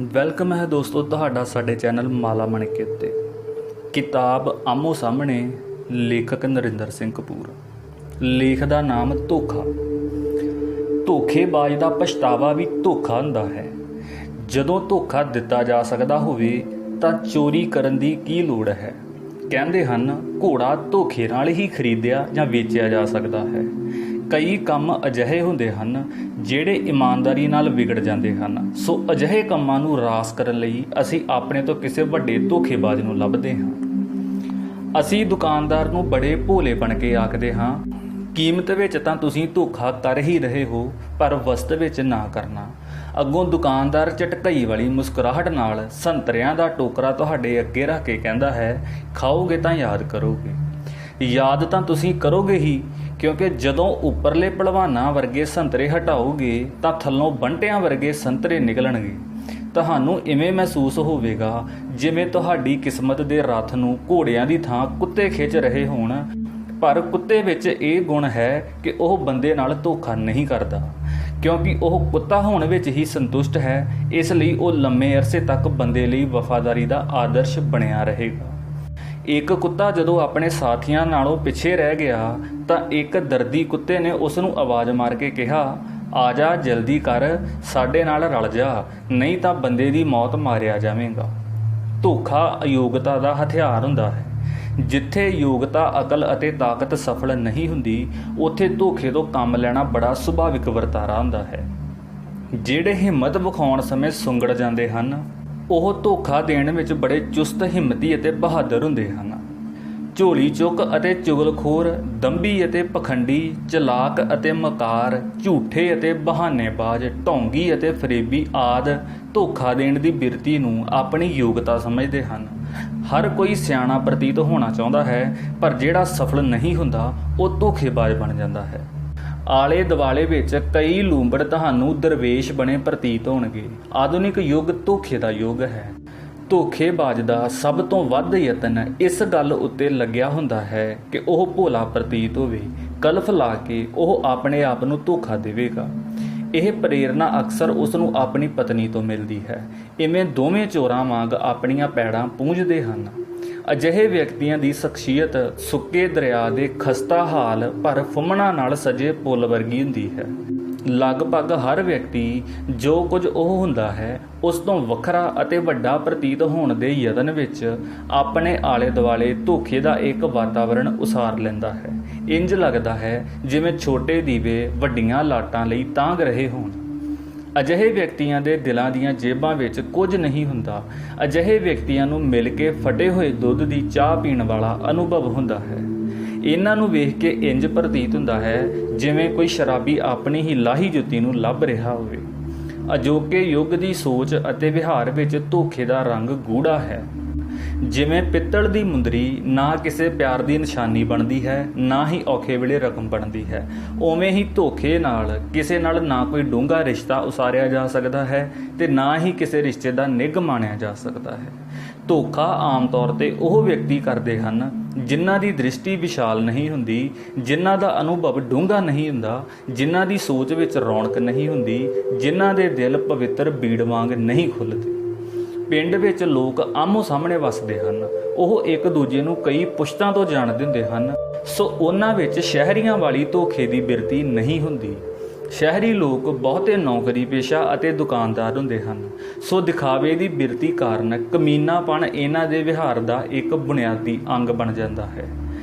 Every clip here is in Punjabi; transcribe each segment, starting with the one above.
ਵੈਲਕਮ ਹੈ ਦੋਸਤੋ ਤੁਹਾਡਾ ਸਾਡੇ ਚੈਨਲ ਮਾਲਾ ਮਣਕੇ ਉੱਤੇ। ਕਿਤਾਬ ਆਮੋ ਸਾਹਮਣੇ, ਲੇਖਕ ਨਰਿੰਦਰ ਸਿੰਘ ਕਪੂਰ। ਲੇਖ ਦਾ ਨਾਮ ਧੋਖਾ। ਧੋਖੇਬਾਜ਼ ਦਾ ਪਛਤਾਵਾ ਵੀ ਧੋਖਾ ਹੁੰਦਾ ਹੈ। ਜਦੋਂ ਧੋਖਾ ਦਿੱਤਾ ਜਾ ਸਕਦਾ ਹੋਵੇ ਤਾਂ ਚੋਰੀ ਕਰਨ ਦੀ ਕੀ ਲੋੜ ਹੈ। ਕਹਿੰਦੇ ਹਨ ਘੋੜਾ ਧੋਖੇ ਨਾਲ ਹੀ ਖਰੀਦਿਆ ਜਾਂ ਵੇਚਿਆ ਜਾ ਸਕਦਾ ਹੈ। ਕਈ ਕੰਮ ਅਜਿਹੇ ਹੁੰਦੇ ਹਨ ਜਿਹੜੇ ਇਮਾਨਦਾਰੀ ਨਾਲ ਵਿਗੜ ਜਾਂਦੇ ਹਨ। ਸੋ ਅਜਿਹੇ ਕੰਮਾਂ ਨੂੰ ਰਾਸ ਕਰਨ ਲਈ ਅਸੀਂ ਆਪਣੇ ਤੋਂ ਕਿਸੇ ਵੱਡੇ ਧੋਖੇਬਾਜ਼ ਨੂੰ ਲੱਭਦੇ ਹਾਂ। ਅਸੀਂ ਦੁਕਾਨਦਾਰ ਨੂੰ ਬੜੇ ਭੋਲੇ ਬਣ ਕੇ ਆਖਦੇ ਹਾਂ, ਕੀਮਤ ਵਿੱਚ ਤਾਂ ਤੁਸੀਂ ਧੋਖਾ ਕਰ ਹੀ ਰਹੇ ਹੋ, ਪਰ ਵਸਤ ਵਿੱਚ ਨਾ ਕਰਨਾ। ਅੱਗੋਂ ਦੁਕਾਨਦਾਰ ਝਟਕਈ ਵਾਲੀ ਮੁਸਕਰਾਹਟ ਨਾਲ ਸੰਤਰਿਆਂ ਦਾ ਟੋਕਰਾ ਤੁਹਾਡੇ ਅੱਗੇ ਰੱਖ ਕੇ ਕਹਿੰਦਾ ਹੈ, ਖਾਓਗੇ ਤਾਂ ਯਾਦ ਕਰੋਗੇ। ਯਾਦ ਤਾਂ ਤੁਸੀਂ ਕਰੋਗੇ ਹੀ, ਕਿਉਂਕਿ ਜਦੋਂ ਉੱਪਰਲੇ ਭਲਵਾਨਾਂ ਵਰਗੇ ਸੰਤਰੇ ਹਟਾਓਗੇ ਤਾਂ ਥੱਲੋਂ ਬੰਟਿਆਂ ਵਰਗੇ ਸੰਤਰੇ ਨਿਕਲਣਗੇ। ਤੁਹਾਨੂੰ ਇਵੇਂ ਮਹਿਸੂਸ ਹੋਵੇਗਾ ਜਿਵੇਂ ਤੁਹਾਡੀ ਕਿਸਮਤ ਦੇ ਰੱਥ ਨੂੰ ਘੋੜਿਆਂ ਦੀ ਥਾਂ ਕੁੱਤੇ ਖਿੱਚ ਰਹੇ ਹੋਣ। ਪਰ ਕੁੱਤੇ ਵਿੱਚ ਇਹ ਗੁਣ ਹੈ ਕਿ ਉਹ ਬੰਦੇ ਨਾਲ ਧੋਖਾ ਨਹੀਂ ਕਰਦਾ, ਕਿਉਂਕਿ ਉਹ ਕੁੱਤਾ ਹੋਣ ਵਿੱਚ ਹੀ ਸੰਤੁਸ਼ਟ ਹੈ। ਇਸ ਲਈ ਉਹ ਲੰਮੇ ਅਰਸੇ ਤੱਕ ਬੰਦੇ ਲਈ ਵਫਾਦਾਰੀ ਦਾ ਆਦਰਸ਼ ਬਣਿਆ ਰਹੇਗਾ। ਇੱਕ ਕੁੱਤਾ ਜਦੋਂ ਆਪਣੇ ਸਾਥੀਆਂ ਨਾਲੋਂ ਪਿੱਛੇ ਰਹਿ ਗਿਆ ਤਾਂ ਇੱਕ ਦਰਦੀ ਕੁੱਤੇ ਨੇ ਉਸ ਨੂੰ ਆਵਾਜ਼ ਮਾਰ ਕੇ ਕਿਹਾ, ਆ ਜਾ ਜਲਦੀ ਕਰ, ਸਾਡੇ ਨਾਲ ਰਲ ਜਾ, ਨਹੀਂ ਤਾਂ ਬੰਦੇ ਦੀ ਮੌਤ ਮਾਰਿਆ ਜਾਵੇਗਾ। ਧੋਖਾ ਅਯੋਗਤਾ ਦਾ ਹਥਿਆਰ ਹੁੰਦਾ ਹੈ। ਜਿੱਥੇ ਯੋਗਤਾ, ਅਕਲ ਅਤੇ ਤਾਕਤ ਸਫਲ ਨਹੀਂ ਹੁੰਦੀ, ਉੱਥੇ ਧੋਖੇ ਤੋਂ ਕੰਮ ਲੈਣਾ ਬੜਾ ਸੁਭਾਵਿਕ ਵਰਤਾਰਾ ਹੁੰਦਾ ਹੈ। ਜਿਹੜੇ ਹਿੰਮਤ ਵਿਖਾਉਣ ਸਮੇਂ ਸੁੰਗੜ ਜਾਂਦੇ ਹਨ, ਉਹ ਧੋਖਾ ਦੇਣ ਵਿੱਚ ਬੜੇ ਚੁਸਤ, ਹਿੰਮਤੀ ਅਤੇ ਬਹਾਦਰ ਹੁੰਦੇ ਹਨ। ਝੋਲੀ ਚੁੱਕ ਅਤੇ ਚੁਗਲਖੋਰ, ਦੰਭੀ ਅਤੇ ਪਖੰਡੀ, ਚਲਾਕ ਅਤੇ ਮਕਾਰ, ਝੂਠੇ ਅਤੇ ਬਹਾਨੇਬਾਜ਼, ਢੋਂਗੀ ਅਤੇ ਫਰੇਬੀ ਆਦਿ ਧੋਖਾ ਦੇਣ ਦੀ ਬਿਰਤੀ ਨੂੰ ਆਪਣੀ ਯੋਗਤਾ ਸਮਝਦੇ ਹਨ। ਹਰ ਕੋਈ ਸਿਆਣਾ ਪ੍ਰਤੀਤ ਹੋਣਾ ਚਾਹੁੰਦਾ ਹੈ, ਪਰ ਜਿਹੜਾ ਸਫਲ ਨਹੀਂ ਹੁੰਦਾ ਉਹ ਧੋਖੇਬਾਜ਼ ਬਣ ਜਾਂਦਾ ਹੈ। ਆਲੇ ਦੁਆਲੇ ਵਿੱਚ ਕਈ ਲੂੰਬੜ ਤੁਹਾਨੂੰ ਦਰਵੇਸ਼ ਬਣੇ ਪ੍ਰਤੀਤ ਹੋਣਗੇ। ਆਧੁਨਿਕ ਯੁੱਗ ਧੋਖੇ ਦਾ ਯੁੱਗ ਹੈ। ਧੋਖੇਬਾਜ਼ ਦਾ ਸਭ ਤੋਂ ਵੱਧ ਯਤਨ ਇਸ ਗੱਲ ਉੱਤੇ ਲੱਗਿਆ ਹੁੰਦਾ ਹੈ ਕਿ ਉਹ ਭੋਲਾ ਪ੍ਰਤੀਤ ਹੋਵੇ। ਕਲਫ ਲਾ ਕੇ ਉਹ ਆਪਣੇ ਆਪ ਨੂੰ ਧੋਖਾ ਦੇਵੇਗਾ। ਇਹ ਪ੍ਰੇਰਨਾ ਅਕਸਰ ਉਸ ਨੂੰ ਆਪਣੀ ਪਤਨੀ ਤੋਂ ਮਿਲਦੀ ਹੈ। ਇਵੇਂ ਦੋਵੇਂ ਚੋਰਾਂ ਵਾਂਗ ਆਪਣੀਆਂ ਪੈੜਾਂ ਪੂੰਝਦੇ ਹਨ। ਅਜਿਹੇ ਵਿਅਕਤੀਆਂ ਦੀ ਸ਼ਖਸੀਅਤ ਸੁੱਕੇ ਦਰਿਆ ਦੇ ਖਸਤਾ ਹਾਲ ਪਰ ਫੁੰਮਣਾ ਨਾਲ ਸਜੇ ਪੁੱਲ ਵਰਗੀ ਹੁੰਦੀ ਹੈ। ਲਗਭਗ ਹਰ ਵਿਅਕਤੀ ਜੋ ਕੁਝ ਉਹ ਹੁੰਦਾ ਹੈ ਉਸ ਤੋਂ ਵੱਖਰਾ ਅਤੇ ਵੱਡਾ ਪ੍ਰਤੀਤ ਹੋਣ ਦੇ ਯਤਨ ਵਿੱਚ ਆਪਣੇ ਆਲੇ ਦੁਆਲੇ ਧੋਖੇ ਦਾ ਇੱਕ ਵਾਤਾਵਰਣ ਉਸਾਰ ਲੈਂਦਾ ਹੈ। ਇੰਜ ਲੱਗਦਾ ਹੈ ਜਿਵੇਂ ਛੋਟੇ ਦੀਵੇ ਵੱਡੀਆਂ ਲਾਟਾਂ ਲਈ ਤਾਂਘ ਰਹੇ ਹੋਣ। ਅਜਿਹੇ ਵਿਅਕਤੀਆਂ ਦੇ ਦਿਲਾਂ ਦੀਆਂ ਜੇਬਾਂ ਵਿੱਚ ਕੁਝ ਨਹੀਂ ਹੁੰਦਾ। ਅਜਿਹੇ ਵਿਅਕਤੀਆਂ ਨੂੰ ਮਿਲ ਕੇ ਫਟੇ ਹੋਏ ਦੁੱਧ ਦੀ ਚਾਹ ਪੀਣ ਵਾਲਾ ਅਨੁਭਵ ਹੁੰਦਾ ਹੈ। ਇਹਨਾਂ ਨੂੰ ਵੇਖ ਕੇ ਇੰਜ ਪ੍ਰਤੀਤ ਹੁੰਦਾ ਹੈ ਜਿਵੇਂ ਕੋਈ ਸ਼ਰਾਬੀ ਆਪਣੀ ਹੀ ਲਾਹੀ ਜੁੱਤੀ ਨੂੰ ਲੱਭ ਰਿਹਾ ਹੋਵੇ। ਅਜੋਕੇ ਯੁੱਗ ਦੀ ਸੋਚ ਅਤੇ ਵਿਹਾਰ ਵਿੱਚ ਧੋਖੇ ਦਾ ਰੰਗ ਗੂੜਾ ਹੈ। ਜਿਵੇਂ ਪਿੱਤਲ ਦੀ ਮੁੰਦਰੀ ਨਾ ਕਿਸੇ ਪਿਆਰ ਦੀ ਨਿਸ਼ਾਨੀ ਬਣਦੀ ਹੈ, ਨਾ ਹੀ ਔਖੇ ਵੇਲੇ ਰਕਮ ਬਣਦੀ ਹੈ, ਉਵੇਂ ਹੀ ਧੋਖੇ ਨਾਲ ਕਿਸੇ ਨਾਲ ਨਾ ਕੋਈ ਡੂੰਘਾ ਰਿਸ਼ਤਾ ਉਸਾਰਿਆ ਜਾ ਸਕਦਾ ਹੈ ਤੇ ਨਾ ਹੀ ਕਿਸੇ ਰਿਸ਼ਤੇ ਦਾ ਨਿੱਘ ਮਾਣਿਆ ਜਾ ਸਕਦਾ ਹੈ। ਧੋਖਾ ਆਮ ਤੌਰ 'ਤੇ ਉਹ ਵਿਅਕਤੀ ਕਰਦੇ ਹਨ ਜਿਨ੍ਹਾਂ ਦੀ ਦ੍ਰਿਸ਼ਟੀ ਵਿਸ਼ਾਲ ਨਹੀਂ ਹੁੰਦੀ, ਜਿਨ੍ਹਾਂ ਦਾ ਅਨੁਭਵ ਡੂੰਘਾ ਨਹੀਂ ਹੁੰਦਾ, ਜਿਨ੍ਹਾਂ ਦੀ ਸੋਚ ਵਿੱਚ ਰੌਣਕ ਨਹੀਂ ਹੁੰਦੀ, ਜਿਨ੍ਹਾਂ ਦੇ ਦਿਲ ਪਵਿੱਤਰ ਬੀੜ ਵਾਂਗ ਨਹੀਂ ਖੁੱਲ੍ਹਦੇ। ਪਿੰਡ ਵਿੱਚ ਲੋਕ ਆਮੋ ਸਾਹਮਣੇ ਵੱਸਦੇ ਹਨ। ਉਹ ਇੱਕ ਦੂਜੇ ਨੂੰ ਕਈ ਪੁਸ਼ਤਾਂ ਤੋਂ ਜਾਣਦੇ ਹੁੰਦੇ ਹਨ। ਸੋ ਉਹਨਾਂ ਵਿੱਚ ਸ਼ਹਿਰੀਆਂ ਵਾਲੀ ਧੋਖੇ ਦੀ ਬਿਰਤੀ ਨਹੀਂ ਹੁੰਦੀ। ਸ਼ਹਿਰੀ ਲੋਕ ਬਹੁਤੇ ਨੌਕਰੀ ਪੇਸ਼ਾ ਅਤੇ ਦੁਕਾਨਦਾਰ ਹੁੰਦੇ ਹਨ। ਸੋ ਦਿਖਾਵੇ ਦੀ ਬਿਰਤੀ ਕਾਰਨ ਕਮੀਨਾਪਣ ਇਹਨਾਂ ਦੇ ਵਿਹਾਰ ਦਾ ਇੱਕ ਬੁਨਿਆਦੀ ਅੰਗ ਬਣ ਜਾਂਦਾ ਹੈ।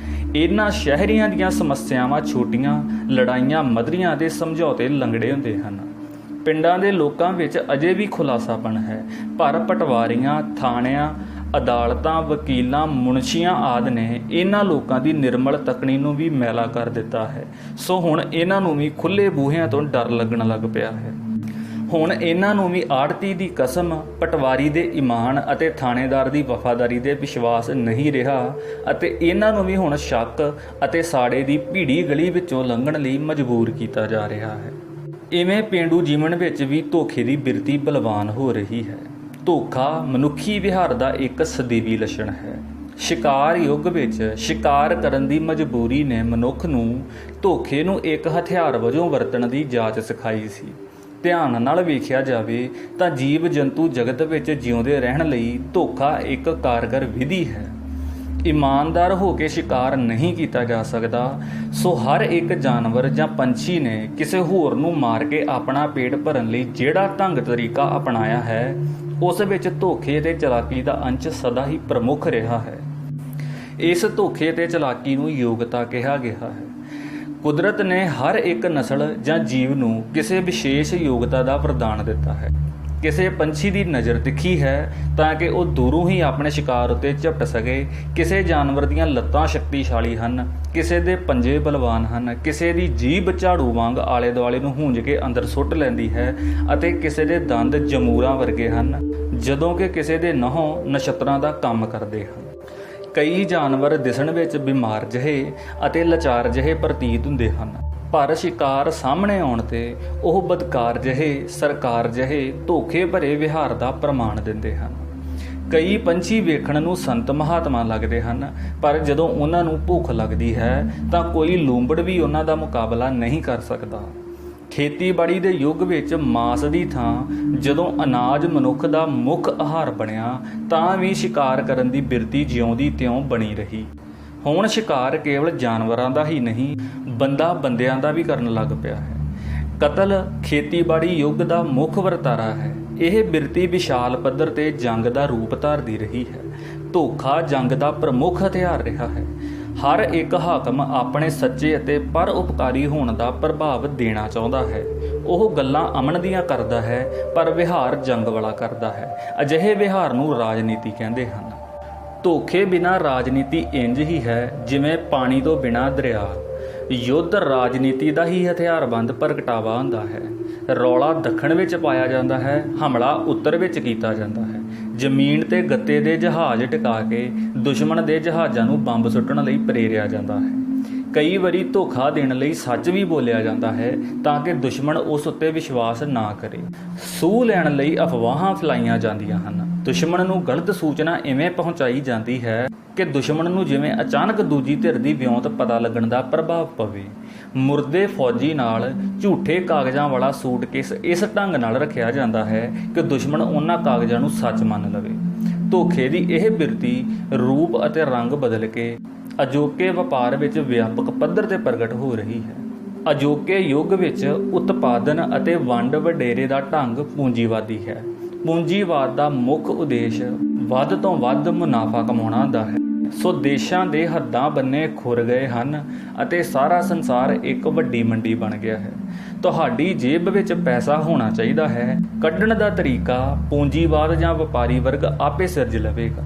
ਇਹਨਾਂ ਸ਼ਹਿਰੀਆਂ ਦੀਆਂ ਸਮੱਸਿਆਵਾਂ ਛੋਟੀਆਂ, ਲੜਾਈਆਂ ਮਧਰੀਆਂ ਅਤੇ ਸਮਝੌਤੇ ਲੰਗੜੇ ਹੁੰਦੇ ਹਨ। ਪਿੰਡਾਂ ਦੇ ਲੋਕਾਂ ਵਿੱਚ ਅਜੇ ਵੀ ਖੁਲਾਸਾਪਣ ਹੈ, ਪਰ ਪਟਵਾਰੀਆਂ, ਥਾਣਿਆਂ, ਅਦਾਲਤਾਂ, ਵਕੀਲਾਂ, ਮੁਨਸ਼ੀਆਂ ਆਦਿ ਨੇ ਇਹਨਾਂ ਲੋਕਾਂ ਦੀ ਨਿਰਮਲ ਤਕਣੀ ਨੂੰ ਵੀ ਮੈਲਾ ਕਰ ਦਿੱਤਾ ਹੈ। ਸੋ ਹੁਣ ਇਹਨਾਂ ਨੂੰ ਵੀ ਖੁੱਲ੍ਹੇ ਬੂਹਿਆਂ ਤੋਂ ਡਰ ਲੱਗਣ ਲੱਗ ਪਿਆ ਹੈ। ਹੁਣ ਇਹਨਾਂ ਨੂੰ ਵੀ ਆੜ੍ਹਤੀ ਦੀ ਕਸਮ, ਪਟਵਾਰੀ ਦੇ ਈਮਾਨ ਅਤੇ ਥਾਣੇਦਾਰ ਦੀ ਵਫਾਦਾਰੀ ਦੇ ਵਿਸ਼ਵਾਸ ਨਹੀਂ ਰਿਹਾ ਅਤੇ ਇਹਨਾਂ ਨੂੰ ਵੀ ਹੁਣ ਸ਼ੱਕ ਅਤੇ ਸਾੜੇ ਦੀ ਭੀੜੀ ਗਲੀ ਵਿੱਚੋਂ ਲੰਘਣ ਲਈ ਮਜਬੂਰ ਕੀਤਾ ਜਾ ਰਿਹਾ ਹੈ। ਇਵੇਂ ਪੇਂਡੂ ਜੀਵਨ ਵਿੱਚ ਵੀ ਧੋਖੇ ਦੀ ਬਿਰਤੀ ਬਲਵਾਨ ਹੋ ਰਹੀ ਹੈ। ਧੋਖਾ ਮਨੁੱਖੀ ਵਿਹਾਰ ਦਾ ਇੱਕ ਸਦੀਵੀ ਲੱਛਣ ਹੈ। ਸ਼ਿਕਾਰ ਯੁੱਗ ਵਿੱਚ ਸ਼ਿਕਾਰ ਕਰਨ ਦੀ ਮਜਬੂਰੀ ਨੇ ਮਨੁੱਖ ਨੂੰ ਧੋਖੇ ਨੂੰ ਇੱਕ ਹਥਿਆਰ ਵਜੋਂ ਵਰਤਣ ਦੀ ਜਾਚ ਸਿਖਾਈ ਸੀ। ਧਿਆਨ ਨਾਲ ਵੇਖਿਆ ਜਾਵੇ ਤਾਂ ਜੀਵ ਜੰਤੂ ਜਗਤ ਵਿੱਚ ਜਿਉਂਦੇ ਰਹਿਣ ਲਈ ਧੋਖਾ ਇੱਕ ਕਾਰਗਰ ਵਿਧੀ ਹੈ। ਇਮਾਨਦਾਰ ਹੋ ਕੇ ਸ਼ਿਕਾਰ ਨਹੀਂ ਕੀਤਾ ਜਾ ਸਕਦਾ, ਸੋ ਹਰ ਇੱਕ ਜਾਨਵਰ ਜਾਂ ਪੰਛੀ ਨੇ ਕਿਸੇ ਹੋਰ ਨੂੰ ਮਾਰ ਕੇ ਆਪਣਾ ਪੇਟ ਭਰਨ ਲਈ ਜਿਹੜਾ ਢੰਗ ਤਰੀਕਾ ਅਪਣਾਇਆ ਹੈ, ਉਸ ਵਿੱਚ ਧੋਖੇ ਤੇ ਚਲਾਕੀ ਦਾ ਅੰਸ਼ ਸਦਾ ਹੀ ਪ੍ਰਮੁੱਖ ਰਿਹਾ ਹੈ। ਇਸ ਧੋਖੇ ਤੇ ਚਲਾਕੀ ਨੂੰ ਯੋਗਤਾ ਕਿਹਾ ਗਿਆ ਹੈ। ਕੁਦਰਤ ਨੇ ਹਰ ਇੱਕ ਨਸਲ ਜਾਂ ਜੀਵ ਨੂੰ ਕਿਸੇ ਵਿਸ਼ੇਸ਼ ਯੋਗਤਾ ਦਾ ਵਰਦਾਨ ਦਿੱਤਾ ਹੈ। ਕਿਸੇ ਪੰਛੀ ਦੀ ਨਜ਼ਰ ਤਿੱਖੀ ਹੈ ਤਾਂ ਕਿ ਉਹ ਦੂਰੋਂ ਹੀ ਆਪਣੇ ਸ਼ਿਕਾਰ ਉੱਤੇ ਝਪਟ ਸਕੇ। ਕਿਸੇ ਜਾਨਵਰ ਦੀਆਂ ਲੱਤਾਂ ਸ਼ਕਤੀਸ਼ਾਲੀ ਹਨ, ਕਿਸੇ ਦੇ ਪੰਜੇ ਬਲਵਾਨ ਹਨ, ਕਿਸੇ ਦੀ ਜੀਭ ਝਾੜੂ ਵਾਂਗ ਆਲੇ ਦੁਆਲੇ ਨੂੰ ਹੂੰਝ ਕੇ ਅੰਦਰ ਸੁੱਟ ਲੈਂਦੀ ਹੈ ਅਤੇ ਕਿਸੇ ਦੇ ਦੰਦ ਜਮੂਰਾਂ ਵਰਗੇ ਹਨ, ਜਦੋਂ ਕਿ ਕਿਸੇ ਦੇ ਨਹੁੰ ਨਛੱਤਰਾਂ ਦਾ ਕੰਮ ਕਰਦੇ ਹਨ। ਕਈ ਜਾਨਵਰ ਦਿਸਣ ਵਿੱਚ ਬਿਮਾਰ ਜਿਹੇ ਅਤੇ ਲਾਚਾਰ ਜਿਹੇ ਪ੍ਰਤੀਤ ਹੁੰਦੇ ਹਨ, ਪਰ ਸ਼ਿਕਾਰ ਸਾਹਮਣੇ ਆਉਣ 'ਤੇ ਉਹ ਬਦਕਾਰ ਜਿਹੇ, ਸਰਕਾਰ ਜਿਹੇ ਧੋਖੇ ਭਰੇ ਵਿਹਾਰ ਦਾ ਪ੍ਰਮਾਣ ਦਿੰਦੇ ਹਨ। ਕਈ ਪੰਛੀ ਵੇਖਣ ਨੂੰ ਸੰਤ ਮਹਾਤਮਾ ਲੱਗਦੇ ਹਨ, ਪਰ ਜਦੋਂ ਉਹਨਾਂ ਨੂੰ ਭੁੱਖ ਲੱਗਦੀ ਹੈ ਤਾਂ ਕੋਈ ਲੂੰਬੜ ਵੀ ਉਹਨਾਂ ਦਾ ਮੁਕਾਬਲਾ ਨਹੀਂ ਕਰ ਸਕਦਾ। ਖੇਤੀਬਾੜੀ ਦੇ ਯੁੱਗ ਵਿੱਚ ਮਾਸ ਦੀ ਥਾਂ ਜਦੋਂ ਅਨਾਜ ਮਨੁੱਖ ਦਾ ਮੁੱਖ ਆਹਾਰ ਬਣਿਆ ਤਾਂ ਵੀ ਸ਼ਿਕਾਰ ਕਰਨ ਦੀ ਬਿਰਤੀ ਜਿਉਂਦੀ ਤਿਉਂ ਬਣੀ ਰਹੀ। ਹੁਣ ਸ਼ਿਕਾਰ ਕੇਵਲ ਜਾਨਵਰਾਂ ਦਾ ਹੀ ਨਹੀਂ, ਬੰਦਾ ਬੰਦਿਆਂ ਦਾ ਵੀ ਕਰਨ ਲੱਗ ਪਿਆ ਹੈ। ਕਤਲ ਖੇਤੀਬਾੜੀ ਯੁੱਗ ਦਾ ਮੁੱਖ ਵਰਤਾਰਾ ਹੈ। ਇਹ ਬਿਰਤੀ ਵਿਸ਼ਾਲ ਪੱਧਰ ਤੇ ਜੰਗ ਦਾ ਰੂਪ ਧਾਰਦੀ ਰਹੀ ਹੈ। ਧੋਖਾ ਜੰਗ ਦਾ ਪ੍ਰਮੁੱਖ ਹਥਿਆਰ ਰਿਹਾ ਹੈ। ਹਰ ਇੱਕ ਹਾਕਮ ਆਪਣੇ ਸੱਚੇ ਅਤੇ ਪਰਉਪਕਾਰੀ ਹੋਣ ਦਾ ਪ੍ਰਭਾਵ ਦੇਣਾ ਚਾਹੁੰਦਾ ਹੈ। ਉਹ ਗੱਲਾਂ ਅਮਨ ਦੀਆਂ ਕਰਦਾ ਹੈ, ਪਰ ਵਿਹਾਰ ਜੰਗ ਵਾਲਾ ਕਰਦਾ ਹੈ। ਅਜਿਹੇ ਵਿਹਾਰ ਨੂੰ ਰਾਜਨੀਤੀ ਕਹਿੰਦੇ ਹਨ। ਧੋਖੇ ਬਿਨਾਂ ਰਾਜਨੀਤੀ ਇੰਜ ਹੀ ਹੈ ਜਿਵੇਂ ਪਾਣੀ ਤੋਂ ਬਿਨਾਂ ਦਰਿਆ। ਯੁੱਧ ਰਾਜਨੀਤੀ ਦਾ ਹੀ ਹਥਿਆਰਬੰਦ ਪ੍ਰਗਟਾਵਾ ਹੁੰਦਾ ਹੈ। ਰੌਲਾ ਦੱਖਣ ਵਿੱਚ ਪਾਇਆ ਜਾਂਦਾ ਹੈ, ਹਮਲਾ ਉੱਤਰ ਵਿੱਚ ਕੀਤਾ ਜਾਂਦਾ ਹੈ। ਜ਼ਮੀਨ ਤੇ ਗੱਤੇ ਦੇ ਜਹਾਜ਼ ਟਿਕਾ ਕੇ ਦੁਸ਼ਮਣ ਦੇ ਜਹਾਜ਼ਾਂ ਨੂੰ ਬੰਬ ਸੁੱਟਣ ਲਈ ਪ੍ਰੇਰਿਆ ਜਾਂਦਾ ਹੈ। ਕਈ ਵਾਰੀ ਧੋਖਾ ਦੇਣ ਲਈ ਸੱਚ ਵੀ ਬੋਲਿਆ ਜਾਂਦਾ ਹੈ ਤਾਂ ਕਿ ਦੁਸ਼ਮਣ ਉਸ ਉੱਤੇ ਵਿਸ਼ਵਾਸ ਨਾ ਕਰੇ। ਸੂਹ ਲੈਣ ਲਈ ਅਫਵਾਹਾਂ ਫੈਲਾਈਆਂ ਜਾਂਦੀਆਂ ਹਨ। ਦੁਸ਼ਮਣ ਨੂੰ ਗਲਤ ਸੂਚਨਾ ਇਵੇਂ ਪਹੁੰਚਾਈ ਜਾਂਦੀ ਹੈ ਕਿ ਦੁਸ਼ਮਣ ਨੂੰ ਜਿਵੇਂ ਅਚਾਨਕ ਦੂਜੀ ਧਿਰ ਦੀ ਵਿਉਂਤ ਪਤਾ ਲੱਗਣ ਦਾ ਪ੍ਰਭਾਵ ਪਵੇ। ਮੁਰਦੇ ਫੌਜੀ ਨਾਲ ਝੂਠੇ ਕਾਗਜ਼ਾਂ ਵਾਲਾ ਸੂਟਕੇਸ ਇਸ ਢੰਗ ਨਾਲ ਰੱਖਿਆ ਜਾਂਦਾ ਹੈ ਕਿ ਦੁਸ਼ਮਣ ਉਹਨਾਂ ਕਾਗਜ਼ਾਂ ਨੂੰ ਸੱਚ ਮੰਨ ਲਵੇ। ਧੋਖੇ ਦੀ ਇਹ ਬਿਰਤੀ ਰੂਪ ਅਤੇ ਰੰਗ ਬਦਲ ਕੇ ਅਜੋਕੇ ਵਪਾਰ ਵਿੱਚ ਵਿਆਪਕ ਪੱਧਰ ਤੇ ਪ੍ਰਗਟ ਹੋ ਰਹੀ ਹੈ। ਅਜੋਕੇ ਯੁੱਗ ਵਿੱਚ ਉਤਪਾਦਨ ਅਤੇ ਵੰਡ ਵਡੇਰੇ ਦਾ ਢੰਗ ਪੂੰਜੀਵਾਦੀ ਹੈ। ਪੂੰਜੀਵਾਦ ਦਾ ਮੁੱਖ ਉਦੇਸ਼ ਵੱਧ ਤੋਂ ਵੱਧ ਮੁਨਾਫਾ ਕਮਾਉਣਾ ਦਾ ਹੈ। ਸੋ ਦੇਸ਼ਾਂ ਦੇ ਹੱਦਾਂ ਬੰਨੇ ਖੁਰ ਗਏ ਹਨ ਅਤੇ ਸਾਰਾ ਸੰਸਾਰ ਇੱਕ ਵੱਡੀ ਮੰਡੀ ਬਣ ਗਿਆ ਹੈ। ਤੁਹਾਡੀ ਜੇਬ ਵਿੱਚ ਪੈਸਾ ਹੋਣਾ ਚਾਹੀਦਾ ਹੈ। ਕੱਢਣ ਦਾ ਤਰੀਕਾ ਪੂੰਜੀਵਾਦ ਜਾਂ ਵਪਾਰੀ ਵਰਗ ਆਪੇ ਸਿਰਜ ਲਵੇਗਾ।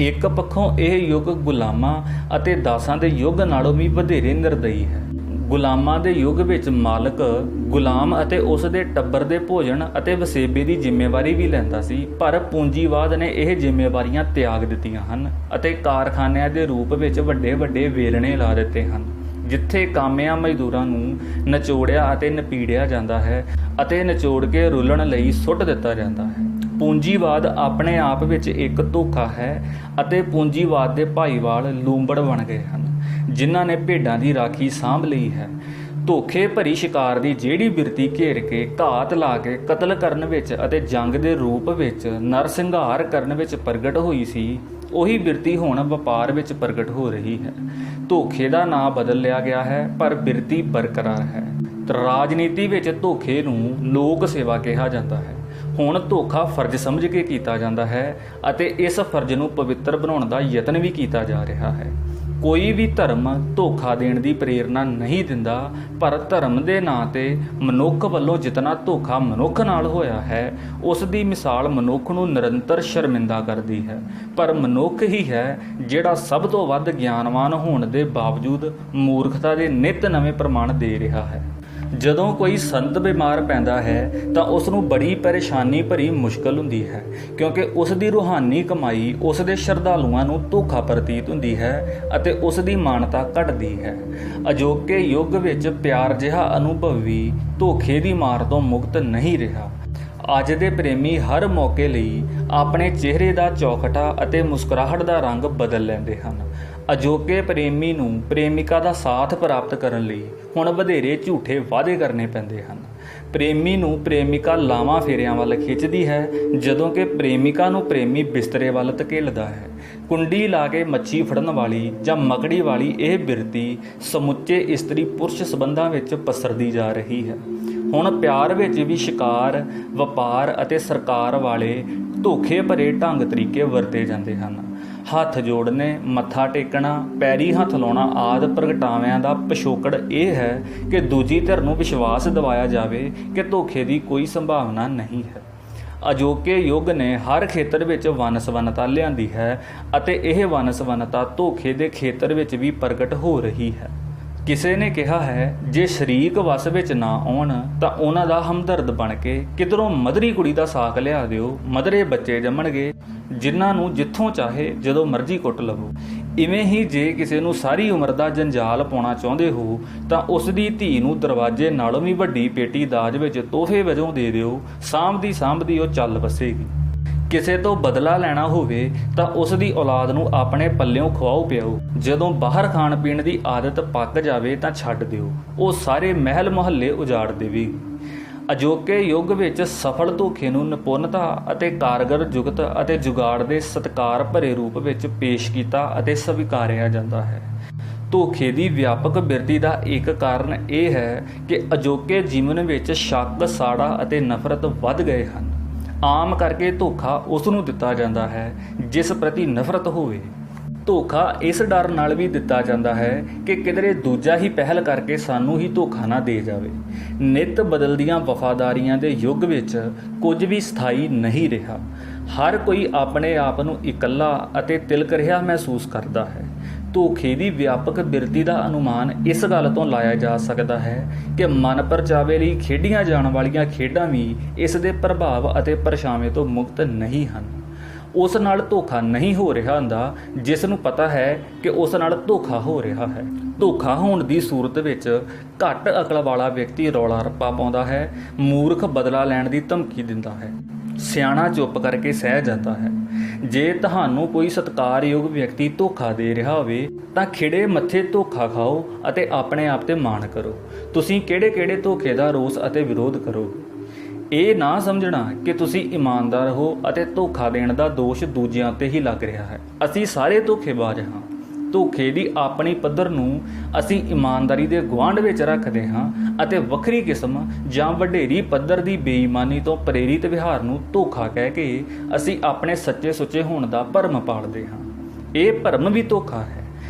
ਇੱਕ ਪੱਖੋਂ ਇਹ ਯੁੱਗ ਗੁਲਾਮਾਂ ਅਤੇ ਦਾਸਾਂ ਦੇ ਯੁੱਗ ਨਾਲੋਂ ਵੀ ਵਧੇਰੇ ਨਿਰਦਈ ਹੈ। ਗੁਲਾਮਾਂ ਦੇ ਯੁੱਗ ਵਿੱਚ ਮਾਲਕ ਗੁਲਾਮ ਅਤੇ ਉਸ ਦੇ ਟੱਬਰ ਦੇ ਭੋਜਨ ਅਤੇ ਵਸੇਬੇ ਦੀ ਜ਼ਿੰਮੇਵਾਰੀ ਵੀ ਲੈਂਦਾ ਸੀ, ਪਰ ਪੂੰਜੀਵਾਦ ਨੇ ਇਹ ਜ਼ਿੰਮੇਵਾਰੀਆਂ ਤਿਆਗ ਦਿੱਤੀਆਂ ਹਨ ਅਤੇ ਕਾਰਖਾਨਿਆਂ ਦੇ ਰੂਪ ਵਿੱਚ ਵੱਡੇ ਵੱਡੇ ਵੇਲਣੇ ਲਾ ਦਿੱਤੇ ਹਨ, ਜਿੱਥੇ ਕਾਮਿਆਂ ਮਜ਼ਦੂਰਾਂ ਨੂੰ ਨਿਚੋੜਿਆ ਅਤੇ ਨਪੀੜਿਆ ਜਾਂਦਾ ਹੈ ਅਤੇ ਨਿਚੋੜ ਕੇ ਰੁਲਣ ਲਈ ਸੁੱਟ ਦਿੱਤਾ ਜਾਂਦਾ ਹੈ। ਪੂੰਜੀਵਾਦ ਆਪਣੇ ਆਪ ਵਿੱਚ ਇੱਕ ਧੋਖਾ ਹੈ ਅਤੇ ਪੂੰਜੀਵਾਦ ਦੇ ਭਾਈਵਾਲ ਲੂੰਬੜ ਬਣ ਗਏ ਹਨ, ਜਿਨ੍ਹਾਂ ਨੇ ਭੇਡਾਂ ਦੀ ਰਾਖੀ ਸਾਂਭ ਲਈ ਹੈ। ਧੋਖੇ ਭਰੀ ਸ਼ਿਕਾਰ ਦੀ ਜਿਹੜੀ ਬਿਰਤੀ ਘੇਰ ਕੇ ਘਾਤ ਲਾ ਕੇ ਕਤਲ ਕਰਨ ਵਿੱਚ ਅਤੇ ਜੰਗ ਦੇ ਰੂਪ ਵਿੱਚ ਨਰਸੰਹਾਰ ਕਰਨ ਵਿੱਚ ਪ੍ਰਗਟ ਹੋਈ ਸੀ, ਉਹੀ ਬਿਰਤੀ ਹੁਣ ਵਪਾਰ ਵਿੱਚ ਪ੍ਰਗਟ ਹੋ ਰਹੀ ਹੈ। ਧੋਖੇ ਦਾ ਨਾਂ ਬਦਲ ਲਿਆ ਗਿਆ ਹੈ, ਪਰ ਬਿਰਤੀ ਬਰਕਰਾਰ ਹੈ। ਰਾਜਨੀਤੀ ਵਿੱਚ ਧੋਖੇ ਨੂੰ ਲੋਕ ਸੇਵਾ ਕਿਹਾ ਜਾਂਦਾ ਹੈ। ਹੁਣ ਧੋਖਾ ਫਰਜ਼ ਸਮਝ ਕੇ ਕੀਤਾ ਜਾਂਦਾ ਹੈ ਅਤੇ ਇਸ ਫਰਜ਼ ਨੂੰ ਪਵਿੱਤਰ ਬਣਾਉਣ ਦਾ ਯਤਨ ਵੀ ਕੀਤਾ ਜਾ ਰਿਹਾ ਹੈ। ਕੋਈ ਵੀ ਧਰਮ ਧੋਖਾ ਦੇਣ ਦੀ ਪ੍ਰੇਰਨਾ ਨਹੀਂ ਦਿੰਦਾ, ਪਰ ਧਰਮ ਦੇ ਨਾਂ 'ਤੇ ਮਨੁੱਖ ਵੱਲੋਂ ਜਿਤਨਾ ਧੋਖਾ ਮਨੁੱਖ ਨਾਲ ਹੋਇਆ ਹੈ, ਉਸ ਦੀ ਮਿਸਾਲ ਮਨੁੱਖ ਨੂੰ ਨਿਰੰਤਰ ਸ਼ਰਮਿੰਦਾ ਕਰਦੀ ਹੈ। ਪਰ ਮਨੁੱਖ ਹੀ ਹੈ ਜਿਹੜਾ ਸਭ ਤੋਂ ਵੱਧ ਗਿਆਨਵਾਨ ਹੋਣ ਦੇ ਬਾਵਜੂਦ ਮੂਰਖਤਾ ਦੇ ਨਿੱਤ ਨਵੇਂ ਪ੍ਰਮਾਣ ਦੇ ਰਿਹਾ ਹੈ। ਜਦੋਂ ਕੋਈ ਸੰਤ ਬਿਮਾਰ ਪੈਂਦਾ ਹੈ ਤਾਂ ਉਸ ਨੂੰ ਬੜੀ ਪਰੇਸ਼ਾਨੀ ਭਰੀ ਮੁਸ਼ਕਲ ਹੁੰਦੀ ਹੈ, ਕਿਉਂਕਿ ਉਸ ਦੀ ਰੂਹਾਨੀ ਕਮਾਈ ਉਸ ਦੇ ਸ਼ਰਧਾਲੂਆਂ ਨੂੰ ਧੋਖਾ ਪ੍ਰਤੀਤ ਹੁੰਦੀ ਹੈ ਅਤੇ ਉਸ ਦੀ ਮਾਨਤਾ ਘਟਦੀ ਹੈ। ਅਜੋਕੇ ਯੁੱਗ ਵਿੱਚ ਪਿਆਰ ਜਿਹਾ ਅਨੁਭਵ ਵੀ ਧੋਖੇ ਦੀ ਮਾਰ ਤੋਂ ਮੁਕਤ ਨਹੀਂ ਰਿਹਾ। ਅੱਜ ਦੇ ਪ੍ਰੇਮੀ ਹਰ ਮੌਕੇ ਲਈ ਆਪਣੇ ਚਿਹਰੇ ਦਾ ਚੌਖਟਾ ਅਤੇ ਮੁਸਕਰਾਹਟ ਦਾ ਰੰਗ ਬਦਲ ਲੈਂਦੇ ਹਨ। ਅਜੋਕੇ ਪ੍ਰੇਮੀ ਨੂੰ ਪ੍ਰੇਮਿਕਾ ਦਾ ਸਾਥ ਪ੍ਰਾਪਤ ਕਰਨ ਲਈ ਹੁਣ ਵਧੇਰੇ ਝੂਠੇ ਵਾਅਦੇ ਕਰਨੇ ਪੈਂਦੇ ਹਨ। ਪ੍ਰੇਮੀ ਨੂੰ ਪ੍ਰੇਮਿਕਾ ਲਾਵਾਂ ਫੇਰਿਆਂ ਵੱਲ ਖਿੱਚਦੀ ਹੈ, ਜਦੋਂ ਕਿ ਪ੍ਰੇਮਿਕਾ ਨੂੰ ਪ੍ਰੇਮੀ ਬਿਸਤਰੇ ਵੱਲ ਧਕੇਲਦਾ ਹੈ। ਕੁੰਡੀ ਲਾ ਕੇ ਮੱਛੀ ਫੜਨ ਵਾਲੀ ਜਾਂ ਮਕੜੀ ਵਾਲੀ ਇਹ ਬਿਰਤੀ ਸਮੁੱਚੇ ਇਸਤਰੀ ਪੁਰਸ਼ ਸੰਬੰਧਾਂ ਵਿੱਚ ਪਸਰਦੀ ਜਾ ਰਹੀ ਹੈ। ਹੁਣ ਪਿਆਰ ਵਿੱਚ ਵੀ ਸ਼ਿਕਾਰ, ਵਪਾਰ ਅਤੇ ਸਰਕਾਰ ਵਾਲੇ ਧੋਖੇ ਭਰੇ ਢੰਗ ਤਰੀਕੇ ਵਰਤੇ ਜਾਂਦੇ ਹਨ। ਹੱਥ ਜੋੜਨੇ, ਮੱਥਾ ਟੇਕਣਾ, ਪੈਰੀ ਹੱਥ ਲਾਉਣਾ ਆਦਿ ਪ੍ਰਗਟਾਵਿਆਂ ਦਾ ਪਿਛੋਕੜ ਇਹ ਹੈ ਕਿ ਦੂਜੀ ਧਿਰ ਨੂੰ ਵਿਸ਼ਵਾਸ ਦਿਵਾਇਆ ਜਾਵੇ ਕਿ ਧੋਖੇ ਦੀ ਕੋਈ ਸੰਭਾਵਨਾ ਨਹੀਂ ਹੈ। ਅਜੋਕੇ ਯੁੱਗ ਨੇ ਹਰ ਖੇਤਰ ਵਿੱਚ ਵੰਨ-ਸੁਵੰਨਤਾ ਲਿਆਂਦੀ ਹੈ ਅਤੇ ਇਹ ਵੰਨ-ਸੁਵੰਨਤਾ ਧੋਖੇ ਦੇ ਖੇਤਰ ਵਿੱਚ ਵੀ ਪ੍ਰਗਟ ਹੋ ਰਹੀ ਹੈ। ਕਿਸੇ ਨੇ ਕਿਹਾ ਹੈ, ਜੇ ਸ਼ਰੀਕ ਵਸ ਵਿੱਚ ਨਾ ਆਉਣ ਤਾਂ ਉਹਨਾਂ ਦਾ ਹਮਦਰਦ ਬਣ ਕੇ ਕਿਧਰੋਂ ਮਧਰੀ ਕੁੜੀ ਦਾ ਸਾਕ ਲਿਆ ਦਿਓ, ਮਧਰੇ ਬੱਚੇ ਜੰਮਣਗੇ ਜਿਨ੍ਹਾਂ ਨੂੰ ਜਿੱਥੋਂ ਚਾਹੇ ਜਦੋਂ ਮਰਜ਼ੀ ਕੁੱਟ ਲਵੋ। ਇਵੇਂ ਹੀ ਜੇ ਕਿਸੇ ਨੂੰ ਸਾਰੀ ਉਮਰ ਦਾ ਜੰਜਾਲ ਪਾਉਣਾ ਚਾਹੁੰਦੇ ਹੋ ਤਾਂ ਉਸ ਦੀ ਧੀ ਨੂੰ ਦਰਵਾਜ਼ੇ ਨਾਲੋਂ ਵੀ ਵੱਡੀ ਪੇਟੀ ਦਾਜ ਵਿੱਚ ਤੋਹਫੇ ਵਜੋਂ ਦੇ ਦਿਓ, ਸਾਂਭਦੀ ਉਹ ਚੱਲ ਵਸੇਗੀ। ਕਿਸੇ ਤੋਂ ਬਦਲਾ ਲੈਣਾ ਹੋਵੇ ਤਾਂ ਉਸ ਦੀ ਔਲਾਦ ਨੂੰ ਆਪਣੇ ਪੱਲਿਓਂ ਖਵਾਓ ਪਿਆਓ। ਜਦੋਂ ਬਾਹਰ ਖਾਣ ਪੀਣ ਦੀ ਆਦਤ ਪੱਕ ਜਾਵੇ ਤਾਂ ਛੱਡ ਦਿਓ, ਉਹ ਸਾਰੇ ਮਹਿਲ ਮੁਹੱਲੇ ਉਜਾੜ ਦੇਵੇਗੀ। ਅਜੋਕੇ ਯੁੱਗ ਵਿੱਚ ਸਫਲ ਧੋਖੇ ਨੂੰ ਨਿਪੁੰਨਤਾ ਅਤੇ ਕਾਰਗਰ ਜੁਗਤ ਅਤੇ ਜੁਗਾੜ ਦੇ ਸਤਿਕਾਰ ਭਰੇ ਰੂਪ ਵਿੱਚ ਪੇਸ਼ ਕੀਤਾ ਅਤੇ ਸਵੀਕਾਰਿਆ ਜਾਂਦਾ ਹੈ। ਧੋਖੇ ਦੀ ਵਿਆਪਕ ਬਿਰਤੀ ਦਾ ਇੱਕ ਕਾਰਨ ਇਹ ਹੈ ਕਿ ਅਜੋਕੇ ਜੀਵਨ ਵਿੱਚ ਸ਼ੱਕ, ਸਾੜਾ ਅਤੇ ਨਫ਼ਰਤ ਵੱਧ ਗਏ ਹਨ। ਆਮ ਕਰਕੇ ਧੋਖਾ ਉਸ ਨੂੰ ਦਿੱਤਾ ਜਾਂਦਾ ਹੈ ਜਿਸ ਪ੍ਰਤੀ ਨਫ਼ਰਤ ਹੋਵੇ। ਧੋਖਾ ਇਸ ਡਰ ਨਾਲ ਵੀ ਦਿੱਤਾ ਜਾਂਦਾ ਹੈ ਕਿ ਕਿਧਰੇ ਦੂਜਾ ਹੀ ਪਹਿਲ ਕਰਕੇ ਸਾਨੂੰ ਹੀ ਧੋਖਾ ਨਾ ਦੇ ਜਾਵੇ। ਨਿੱਤ ਬਦਲਦੀਆਂ ਵਫ਼ਾਦਾਰੀਆਂ ਦੇ ਯੁੱਗ ਵਿੱਚ ਕੁਝ ਵੀ ਸਥਾਈ ਨਹੀਂ ਰਿਹਾ। ਹਰ ਕੋਈ ਆਪਣੇ ਆਪ ਨੂੰ ਇਕੱਲਾ ਅਤੇ ਤਿਲਕ ਰਿਹਾ ਮਹਿਸੂਸ ਕਰਦਾ ਹੈ। ਧੋਖੇ ਦੀ ਵਿਆਪਕ ਬਿਰਤੀ ਦਾ ਅਨੁਮਾਨ ਇਸ ਗੱਲ ਤੋਂ ਲਾਇਆ ਜਾ ਸਕਦਾ ਹੈ ਕਿ ਮਨ ਪਰਚਾਵੇ ਲਈ ਖੇਡੀਆਂ ਜਾਣ ਵਾਲੀਆਂ ਖੇਡਾਂ ਵੀ ਇਸ ਦੇ ਪ੍ਰਭਾਵ ਅਤੇ ਪਰਛਾਵੇਂ ਤੋਂ ਮੁਕਤ ਨਹੀਂ ਹਨ। ਉਸ ਨਾਲ ਧੋਖਾ ਨਹੀਂ ਹੋ ਰਿਹਾ ਹੁੰਦਾ ਜਿਸ ਨੂੰ ਪਤਾ ਹੈ ਕਿ ਉਸ ਨਾਲ ਧੋਖਾ ਹੋ ਰਿਹਾ ਹੈ। ਧੋਖਾ ਹੋਣ ਦੀ ਸੂਰਤ ਵਿੱਚ ਘੱਟ ਅਕਲ ਵਾਲਾ ਵਿਅਕਤੀ ਰੌਲਾ ਰੱਪਾ ਪਾਉਂਦਾ ਹੈ, ਮੂਰਖ ਬਦਲਾ ਲੈਣ ਦੀ ਧਮਕੀ ਦਿੰਦਾ ਹੈ, ਸਿਆਣਾ ਚੁੱਪ ਕਰਕੇ ਸਹਿ ਜਾਂਦਾ ਹੈ। ਜੇ ਤੁਹਾਨੂੰ ਕੋਈ ਸਤਿਕਾਰਯੋਗ ਵਿਅਕਤੀ ਧੋਖਾ ਦੇ ਰਿਹਾ ਹੋਵੇ ਤਾਂ ਖਿੜੇ ਮੱਥੇ ਧੋਖਾ ਖਾਓ ਅਤੇ ਆਪਣੇ ਆਪ ਤੇ ਮਾਣ ਕਰੋ। ਤੁਸੀਂ ਕਿਹੜੇ ਧੋਖੇ ਦਾ ਰੋਸ ਅਤੇ ਵਿਰੋਧ ਕਰੋਗੇ। ਇਹ ਨਾ ਸਮਝਣਾ ਕਿ ਤੁਸੀਂ ਇਮਾਨਦਾਰ ਹੋ ਅਤੇ ਧੋਖਾ ਦੇਣ ਦਾ ਦੋਸ਼ ਦੂਜਿਆਂ ਉੱਤੇ ਹੀ ਲੱਗ ਰਿਹਾ ਹੈ। ਅਸੀਂ ਸਾਰੇ ਧੋਖੇਬਾਜ਼ ਹਾਂ। ਧੋਖੇ ਦੀ ਆਪਣੀ ਪੱਧਰ ਨੂੰ ਅਸੀਂ ਇਮਾਨਦਾਰੀ ਦੇ ਗੁਆਂਢ ਵਿੱਚ ਰੱਖਦੇ ਹਾਂ ਅਤੇ ਵੱਖਰੀ ਕਿਸਮ ਜਾਂ ਵਡੇਰੀ ਪੱਧਰ ਦੀ ਬੇਈਮਾਨੀ ਤੋਂ ਪ੍ਰੇਰਿਤ ਵਿਹਾਰ ਨੂੰ ਧੋਖਾ ਕਹਿ ਕੇ ਅਸੀਂ ਆਪਣੇ ਸੱਚੇ ਸੁੱਚੇ ਹੋਣ ਦਾ ਭਰਮ ਪਾਲਦੇ ਹਾਂ। ਇਹ ਭਰਮ ਵੀ ਧੋਖਾ ਹੈ।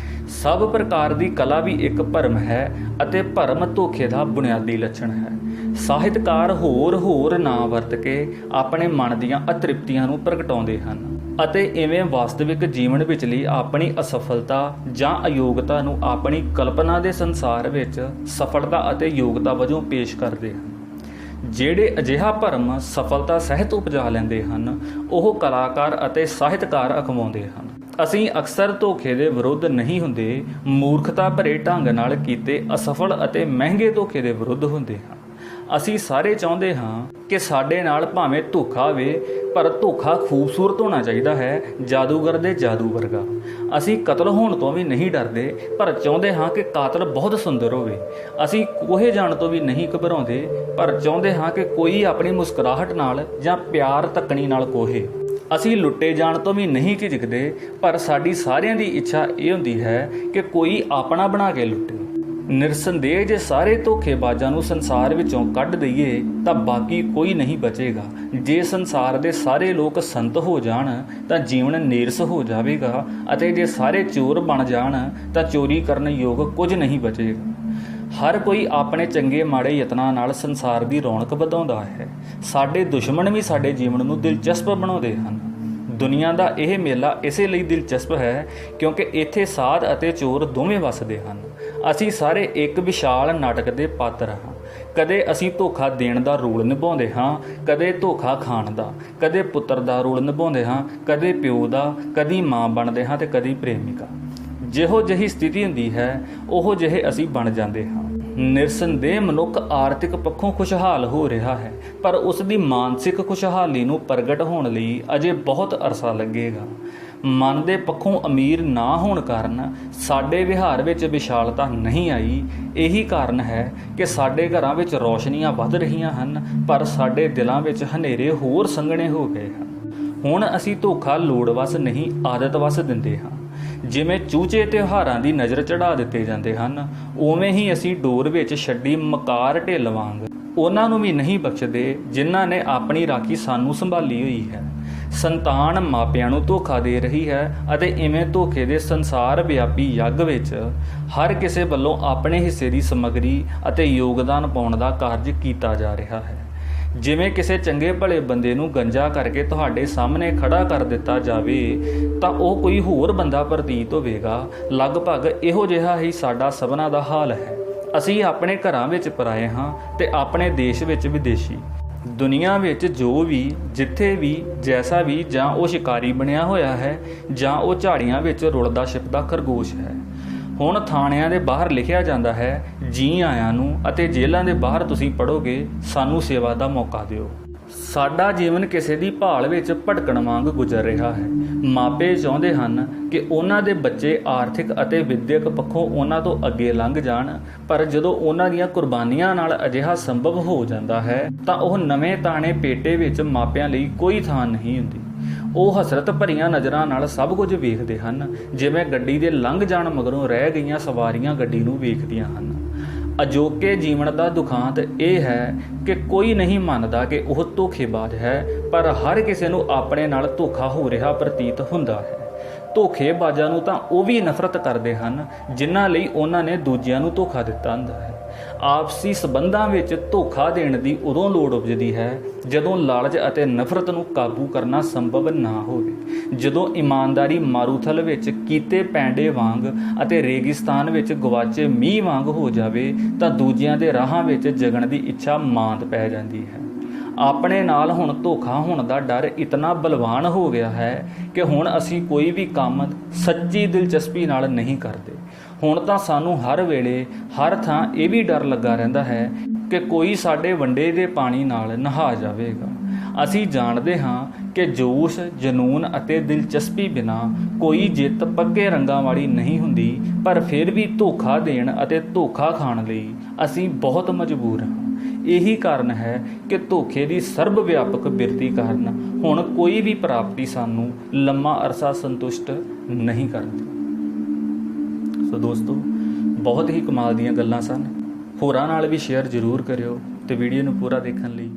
ਸਭ ਪ੍ਰਕਾਰ ਦੀ ਕਲਾ ਵੀ ਇੱਕ ਭਰਮ ਹੈ ਅਤੇ ਭਰਮ ਧੋਖੇ ਦਾ ਬੁਨਿਆਦੀ ਲੱਛਣ ਹੈ। ਸਾਹਿਤਕਾਰ ਹੋਰ ਨਾਂ ਵਰਤ ਕੇ ਆਪਣੇ ਮਨ ਦੀਆਂ ਅਤ੍ਰਿਪਤੀਆਂ ਨੂੰ ਪ੍ਰਗਟਾਉਂਦੇ ਹਨ ਅਤੇ ਇਵੇਂ ਵਾਸਤਵਿਕ ਜੀਵਨ ਵਿਚਲੀ ਆਪਣੀ ਅਸਫਲਤਾ ਜਾਂ ਅਯੋਗਤਾ ਨੂੰ ਆਪਣੀ ਕਲਪਨਾ ਦੇ ਸੰਸਾਰ ਵਿੱਚ ਸਫਲਤਾ ਅਤੇ ਯੋਗਤਾ ਵਜੋਂ ਪੇਸ਼ ਕਰਦੇ ਹਨ। ਜਿਹੜੇ ਅਜਿਹਾ ਭਰਮ ਸਫਲਤਾ ਸਹਿਤ ਉਪਜਾ ਲੈਂਦੇ ਹਨ, ਉਹ ਕਲਾਕਾਰ ਅਤੇ ਸਾਹਿਤਕਾਰ ਅਖਵਾਉਂਦੇ ਹਨ। ਅਸੀਂ ਅਕਸਰ ਧੋਖੇ ਦੇ ਵਿਰੁੱਧ ਨਹੀਂ ਹੁੰਦੇ, ਮੂਰਖਤਾ ਭਰੇ ਢੰਗ ਨਾਲ ਕੀਤੇ ਅਸਫਲ ਅਤੇ ਮਹਿੰਗੇ ਧੋਖੇ ਦੇ ਵਿਰੁੱਧ ਹੁੰਦੇ ਹਾਂ। ਅਸੀਂ ਸਾਰੇ ਚਾਹੁੰਦੇ ਹਾਂ ਕਿ ਸਾਡੇ ਨਾਲ ਭਾਵੇਂ ਧੋਖਾ ਹੋਵੇ ਪਰ ਧੋਖਾ ਖੂਬਸੂਰਤ ਹੋਣਾ ਚਾਹੀਦਾ ਹੈ, ਜਾਦੂਗਰ ਦੇ ਜਾਦੂ ਵਰਗਾ। ਅਸੀਂ ਕਤਲ ਹੋਣ ਤੋਂ ਵੀ ਨਹੀਂ ਡਰਦੇ ਪਰ ਚਾਹੁੰਦੇ ਹਾਂ ਕਿ ਕਾਤਲ ਬਹੁਤ ਸੁੰਦਰ ਹੋਵੇ। ਅਸੀਂ ਕੋਹੇ ਜਾਣ ਤੋਂ ਵੀ ਨਹੀਂ ਘਬਰਾਉਂਦੇ ਪਰ ਚਾਹੁੰਦੇ ਹਾਂ ਕਿ ਕੋਈ ਆਪਣੀ ਮੁਸਕਰਾਹਟ ਨਾਲ ਜਾਂ ਪਿਆਰ ਤੱਕਣੀ ਨਾਲ ਕੋਹੇ। ਅਸੀਂ ਲੁੱਟੇ ਜਾਣ ਤੋਂ ਵੀ ਨਹੀਂ ਝਿਜਕਦੇ ਪਰ ਸਾਡੀ ਸਾਰਿਆਂ ਦੀ ਇੱਛਾ ਇਹ ਹੁੰਦੀ ਹੈ ਕਿ ਕੋਈ ਆਪਣਾ ਬਣਾ ਕੇ ਲੁੱਟੇ। ਨਿਰਸੰਦੇਹ ਜੇ ਸਾਰੇ ਧੋਖੇਬਾਜ਼ਾਂ ਨੂੰ ਸੰਸਾਰ ਵਿੱਚੋਂ ਕੱਢ ਦਈਏ ਤਾਂ ਬਾਕੀ ਕੋਈ ਨਹੀਂ ਬਚੇਗਾ। ਜੇ ਸੰਸਾਰ ਦੇ ਸਾਰੇ ਲੋਕ ਸੰਤ ਹੋ ਜਾਣ ਤਾਂ ਜੀਵਨ ਨੀਰਸ ਹੋ ਜਾਵੇਗਾ ਅਤੇ ਜੇ ਸਾਰੇ ਚੋਰ ਬਣ ਜਾਣ ਤਾਂ ਚੋਰੀ ਕਰਨ ਯੋਗ ਕੁਝ ਨਹੀਂ ਬਚੇਗਾ। ਹਰ ਕੋਈ ਆਪਣੇ ਚੰਗੇ ਮਾੜੇ ਯਤਨਾਂ ਨਾਲ ਸੰਸਾਰ ਦੀ ਰੌਣਕ ਵਧਾਉਂਦਾ ਹੈ। ਸਾਡੇ ਦੁਸ਼ਮਣ ਵੀ ਸਾਡੇ ਜੀਵਨ ਨੂੰ ਦਿਲਚਸਪ ਬਣਾਉਂਦੇ ਹਨ। ਦੁਨੀਆ ਦਾ ਇਹ ਮੇਲਾ ਇਸੇ ਲਈ ਦਿਲਚਸਪ ਹੈ ਕਿਉਂਕਿ ਇੱਥੇ ਸਾਧ ਅਤੇ ਚੋਰ ਦੋਵੇਂ ਵੱਸਦੇ ਹਨ। ਅਸੀਂ ਸਾਰੇ ਇੱਕ ਵਿਸ਼ਾਲ ਨਾਟਕ ਦੇ ਪਾਤਰ ਹਾਂ। ਕਦੇ ਅਸੀਂ ਧੋਖਾ ਦੇਣ ਦਾ ਰੋਲ ਨਿਭਾਉਂਦੇ ਹਾਂ, ਕਦੇ ਧੋਖਾ ਖਾਣ ਦਾ, ਕਦੇ ਪੁੱਤਰ ਦਾ ਰੋਲ ਨਿਭਾਉਂਦੇ ਹਾਂ, ਕਦੇ ਪਿਓ ਦਾ, ਕਦੀ ਮਾਂ ਬਣਦੇ ਹਾਂ ਤੇ ਕਦੀ ਪ੍ਰੇਮਿਕਾ। ਜਿਹੋ ਜਿਹੀ ਸਥਿਤੀ ਹੁੰਦੀ ਹੈ ਉਹੋ ਜਿਹੇ ਅਸੀਂ ਬਣ ਜਾਂਦੇ ਹਾਂ। ਨਿਰਸੰਦੇਹ ਮਨੁੱਖ ਆਰਥਿਕ ਪੱਖੋਂ ਖੁਸ਼ਹਾਲ ਹੋ ਰਿਹਾ ਹੈ ਪਰ ਉਸ ਦੀ ਮਾਨਸਿਕ ਖੁਸ਼ਹਾਲੀ ਨੂੰ ਪ੍ਰਗਟ ਹੋਣ ਲਈ ਅਜੇ ਬਹੁਤ ਅਰਸਾ ਲੱਗੇਗਾ। ਮਨ ਦੇ ਪੱਖੋਂ ਅਮੀਰ ਨਾ ਹੋਣ ਕਾਰਨ ਸਾਡੇ ਵਿਹਾਰ ਵਿੱਚ ਵਿਸ਼ਾਲਤਾ ਨਹੀਂ ਆਈ। ਇਹੀ ਕਾਰਨ ਹੈ ਕਿ ਸਾਡੇ ਘਰਾਂ ਵਿੱਚ ਰੌਸ਼ਨੀਆਂ ਵੱਧ ਰਹੀਆਂ ਹਨ, ਪਰ ਸਾਡੇ ਦਿਲਾਂ ਵਿੱਚ ਹਨੇਰੇ ਹੋਰ ਸੰਘਣੇ ਹੋ ਗਏ ਹਨ। ਹੁਣ ਅਸੀਂ ਧੋਖਾ ਲੋੜ ਵਸ ਨਹੀਂ, ਆਦਤ ਵਸ ਦਿੰਦੇ ਹਾਂ। ਜਿਵੇਂ ਚੂਚੇ ਤਿਉਹਾਰਾਂ ਦੀ ਨਜ਼ਰ ਚੜ੍ਹਾ ਦਿੱਤੇ ਜਾਂਦੇ ਹਨ, ਉਵੇਂ ਹੀ ਅਸੀਂ ਡੋਰ ਵਿੱਚ ਛੱਡੀ ਮਕਾਰ ਢਿੱਲ ਵਾਂਗ ਉਹਨਾਂ ਨੂੰ ਵੀ ਨਹੀਂ ਬਖਸ਼ਦੇ ਜਿਨ੍ਹਾਂ ਨੇ ਆਪਣੀ ਰਾਖੀ ਸਾਨੂੰ ਸੰਭਾਲੀ ਹੋਈ ਹੈ। ਸੰਤਾਨ ਮਾਪਿਆਂ ਨੂੰ ਧੋਖਾ ਦੇ ਰਹੀ ਹੈ ਅਤੇ ਇਵੇਂ ਧੋਖੇ ਦੇ ਸੰਸਾਰ ਵਿਆਪੀ ਯੱਗ ਵਿੱਚ ਹਰ ਕਿਸੇ ਵੱਲੋਂ ਆਪਣੇ ਹਿੱਸੇ ਦੀ ਸਮੱਗਰੀ ਅਤੇ ਯੋਗਦਾਨ ਪਾਉਣ ਦਾ ਕਾਰਜ ਕੀਤਾ ਜਾ ਰਿਹਾ ਹੈ। ਜਿਵੇਂ ਕਿਸੇ ਚੰਗੇ ਭਲੇ ਬੰਦੇ ਨੂੰ ਗੰਜਾ ਕਰਕੇ ਤੁਹਾਡੇ ਸਾਹਮਣੇ ਖੜਾ ਕਰ ਦਿੱਤਾ ਜਾਵੇ ਤਾਂ ਉਹ ਕੋਈ ਹੋਰ ਬੰਦਾ ਪ੍ਰਤੀਤ ਹੋਵੇਗਾ। ਲਗਭਗ ਇਹੋ ਜਿਹਾ ਹੀ ਸਾਡਾ ਸਭਨਾਂ ਦਾ ਹਾਲ ਹੈ। ਅਸੀਂ ਆਪਣੇ ਘਰਾਂ ਵਿੱਚ ਪਰਾਏ ਹਾਂ ਤੇ ਆਪਣੇ ਦੇਸ਼ ਵਿੱਚ ਵਿਦੇਸ਼ੀ। ਦੁਨੀਆ ਵਿੱਚ ਜੋ ਵੀ, ਜਿੱਥੇ ਵੀ, ਜੈਸਾ ਵੀ, ਜਾਂ ਉਹ ਸ਼ਿਕਾਰੀ ਬਣਿਆ ਹੋਇਆ ਹੈ ਜਾਂ ਉਹ ਝਾੜੀਆਂ ਵਿੱਚ ਰੁਲਦਾ ਛਿਪਦਾ ਖਰਗੋਸ਼ ਹੈ। ਹੁਣ ਥਾਣਿਆਂ ਦੇ ਬਾਹਰ ਲਿਖਿਆ ਜਾਂਦਾ ਹੈ, ਜੀ ਆਇਆਂ ਨੂੰ, ਅਤੇ ਜੇਲ੍ਹਾਂ ਦੇ ਬਾਹਰ ਤੁਸੀਂ ਪੜ੍ਹੋਗੇ, ਸਾਨੂੰ ਸੇਵਾ ਦਾ ਮੌਕਾ ਦਿਓ। ਸਾਡਾ ਜੀਵਨ ਕਿਸੇ ਦੀ ਭਾਲ ਵਿੱਚ ਭਟਕਣ ਵਾਂਗ ਗੁਜ਼ਰ ਰਿਹਾ ਹੈ। ਮਾਪੇ ਚਾਹੁੰਦੇ ਹਨ ਕਿ ਉਹਨਾਂ ਦੇ ਬੱਚੇ ਆਰਥਿਕ ਅਤੇ ਵਿੱਦਿਅਕ ਪੱਖੋਂ ਉਹਨਾਂ ਤੋਂ ਅੱਗੇ ਲੰਘ ਜਾਣ, ਪਰ ਜਦੋਂ ਉਹਨਾਂ ਦੀਆਂ ਕੁਰਬਾਨੀਆਂ ਨਾਲ ਅਜਿਹਾ ਸੰਭਵ ਹੋ ਜਾਂਦਾ ਹੈ ਤਾਂ ਉਹ ਨਵੇਂ ਤਾਣੇ ਪੇਟੇ ਵਿੱਚ ਮਾਪਿਆਂ ਲਈ ਕੋਈ ਥਾਂ ਨਹੀਂ ਹੁੰਦੀ। ਉਹ ਹਸਰਤ ਭਰੀਆਂ ਨਜ਼ਰਾਂ ਨਾਲ ਸਭ ਕੁਝ ਵੇਖਦੇ ਹਨ, ਜਿਵੇਂ ਗੱਡੀ ਦੇ ਲੰਘ ਜਾਣ ਮਗਰੋਂ ਰਹਿ ਗਈਆਂ ਸਵਾਰੀਆਂ ਗੱਡੀ ਨੂੰ ਵੇਖਦੀਆਂ ਹਨ। ਅਜੋਕੇ ਜੀਵਨ ਦਾ ਦੁਖਾਂਤ ਇਹ ਹੈ ਕਿ ਕੋਈ ਨਹੀਂ ਮੰਨਦਾ ਕਿ ਉਹ ਧੋਖੇਬਾਜ਼ ਹੈ, ਪਰ ਹਰ ਕਿਸੇ ਨੂੰ ਆਪਣੇ ਨਾਲ ਧੋਖਾ ਹੋ ਰਿਹਾ ਪ੍ਰਤੀਤ ਹੁੰਦਾ ਹੈ। ਧੋਖੇਬਾਜ਼ਾਂ ਨੂੰ ਤਾਂ ਉਹ ਵੀ ਨਫ਼ਰਤ ਕਰਦੇ ਹਨ ਜਿਨ੍ਹਾਂ ਲਈ ਉਹਨਾਂ ਨੇ ਦੂਜਿਆਂ ਨੂੰ ਧੋਖਾ ਦਿੱਤਾ ਹੁੰਦਾ ਹੈ। ਆਪਸੀ ਸਬੰਧਾਂ ਵਿੱਚ ਧੋਖਾ ਦੇਣ ਦੀ ਉਦੋਂ ਲੋੜ ਉਪਜਦੀ ਹੈ ਜਦੋਂ ਲਾਲਚ ਅਤੇ ਨਫ਼ਰਤ ਨੂੰ ਕਾਬੂ ਕਰਨਾ ਸੰਭਵ ਨਾ ਹੋਵੇ। ਜਦੋਂ ਇਮਾਨਦਾਰੀ ਮਾਰੂਥਲ ਵਿੱਚ ਕੀਤੇ ਪੈਂਡੇ ਵਾਂਗ ਅਤੇ ਰੇਗਿਸਤਾਨ ਵਿੱਚ ਗਵਾਚੇ ਮੀਂਹ ਵਾਂਗ ਹੋ ਜਾਵੇ ਤਾਂ ਦੂਜਿਆਂ ਦੇ ਰਾਹਾਂ ਵਿੱਚ ਜਗਣ ਦੀ ਇੱਛਾ ਮਾਂਦ ਪੈ ਜਾਂਦੀ ਹੈ। ਆਪਣੇ ਨਾਲ ਹੁਣ ਧੋਖਾ ਹੋਣ ਦਾ ਡਰ ਇਤਨਾ ਬਲਵਾਨ ਹੋ ਗਿਆ ਹੈ ਕਿ ਹੁਣ ਅਸੀਂ ਕੋਈ ਵੀ ਕੰਮ ਸੱਚੀ ਦਿਲਚਸਪੀ ਨਾਲ ਨਹੀਂ ਕਰਦੇ। ਹੁਣ ਤਾਂ ਸਾਨੂੰ ਹਰ ਵੇਲੇ ਹਰ ਥਾਂ ਇਹ ਵੀ ਡਰ ਲੱਗਾ ਰਹਿੰਦਾ ਹੈ ਕਿ ਕੋਈ ਸਾਡੇ ਵੰਡੇ ਦੇ ਪਾਣੀ ਨਾਲ ਨਹਾ ਜਾਵੇਗਾ। ਅਸੀਂ ਜਾਣਦੇ ਹਾਂ ਕਿ ਜੋਸ਼, ਜਨੂਨ ਅਤੇ ਦਿਲਚਸਪੀ ਬਿਨਾਂ ਕੋਈ ਜਿੱਤ ਪੱਕੇ ਰੰਗਾਂ ਵਾਲੀ ਨਹੀਂ ਹੁੰਦੀ, ਪਰ ਫਿਰ ਵੀ ਧੋਖਾ ਦੇਣ ਅਤੇ ਧੋਖਾ ਖਾਣ ਲਈ ਅਸੀਂ ਬਹੁਤ ਮਜਬੂਰ ਹਾਂ। ਇਹੀ ਕਾਰਨ ਹੈ ਕਿ ਧੋਖੇ ਦੀ ਸਰਬ ਵਿਆਪਕ ਬਿਰਤੀ ਕਾਰਨ ਹੁਣ ਕੋਈ ਵੀ ਪ੍ਰਾਪਤੀ ਸਾਨੂੰ ਲੰਮਾ ਅਰਸਾ ਸੰਤੁਸ਼ਟ ਨਹੀਂ ਕਰਦੀ। ਸੋ ਦੋਸਤੋ, ਬਹੁਤ ਹੀ ਕਮਾਲ ਦੀਆਂ ਗੱਲਾਂ ਸਨ। ਹੋਰਾਂ ਨਾਲ ਵੀ ਸ਼ੇਅਰ ਜ਼ਰੂਰ ਕਰਿਓ ਤੇ ਵੀਡੀਓ ਨੂੰ ਪੂਰਾ ਦੇਖਣ ਲਈ